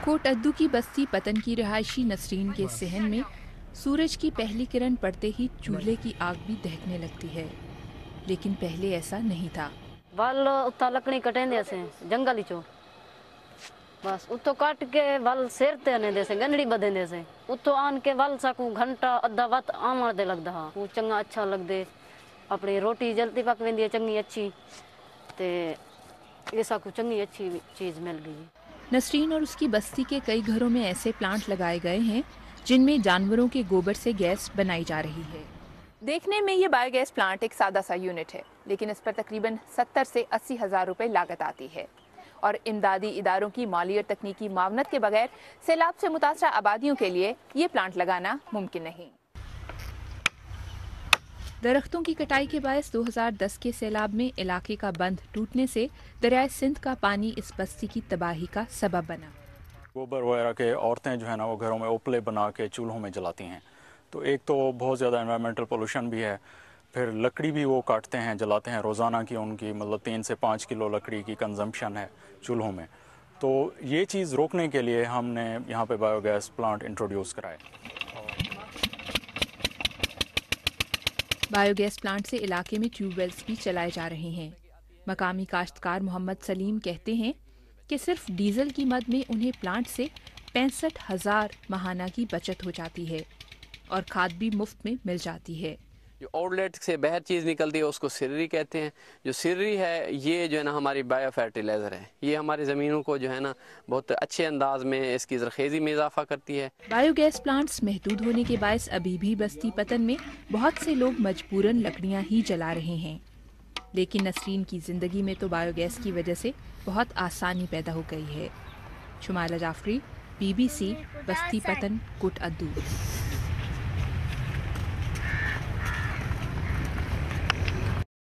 Coat अद्दू की बस्ती पतन की रहायशी नसरीन के सहन में सूरज की पहली किरण पड़ते ही चूल्हे की आग भी दहकने लगती है, लेकिन पहले ऐसा नहीं था। वल उतना लकड़ी कटेंदे से जंगल चो बस उतो काट के वल सेरते आने दे से गंदड़ी बदेंदे से उतो आन के वल सकू घंटा अद्धा वत आमण दे लगदा हा वो चंगा अच्छा लगदे अपनी रोटी जल्दी पक वेंदी है चंगी अच्छी ते ये सकू चंगी अच्छी चीज मिल गई। नसरीन और उसकी बस्ती के कई घरों में ऐसे प्लांट लगाए गए हैं जिनमें जानवरों के गोबर से गैस बनाई जा रही है। देखने में ये बायोगैस प्लांट एक सादा सा यूनिट है, लेकिन इस पर तकरीबन 70 से 80 हज़ार रुपए लागत आती है और इमदादी इदारों की माली और तकनीकी मावनत के बगैर सैलाब से मुतासरा आबादियों के लिए ये प्लांट लगाना मुमकिन नहीं। दरख्तों की कटाई के बायस 2010 के सैलाब में इलाके का बंध टूटने से दरियाए सिंध का पानी इस बस्ती की तबाही का सबब बना। गोबर वगैरह के औरतें जो है ना वो घरों में उपले बना के चूल्हों में जलाती हैं, तो एक तो बहुत ज़्यादा एनवायरमेंटल पोल्यूशन भी है, फिर लकड़ी भी वो काटते हैं जलाते हैं, रोज़ाना की उनकी मतलब 3 से 5 किलो लकड़ी की कंजम्पशन है चूल्हों में। तो ये चीज़ रोकने के लिए हमने यहाँ पे बायोगैस प्लांट इंट्रोड्यूस कराए। बायोगैस प्लांट से इलाके में ट्यूबवेल्स भी चलाए जा रहे हैं। मकामी काश्तकार मोहम्मद सलीम कहते हैं कि सिर्फ डीजल की मद में उन्हें प्लांट से 65,000 माहाना की बचत हो जाती है और खाद भी मुफ्त में मिल जाती है। जो आउटलेट से बाहर चीज़ निकलती है उसको सिर्री कहते हैं। जो सिर्री है ये जो है ना हमारी बायो फर्टिलाइज़र है, ये हमारी ज़मीनों को जो है ना बहुत अच्छे अंदाज में इसकी ज़रखेज़ी में इजाफा करती है। बायोगैस प्लांट्स महदूद होने के बायस अभी भी बस्ती पतन में बहुत से लोग मजबूरन लकड़ियां ही जला रहे हैं, लेकिन नसरीन की ज़िंदगी में तो बायोगैस की वजह से बहुत आसानी पैदा हो गई है। शुमाइला जाफरी, BBC, बस्ती पतन, कोट अद्दू।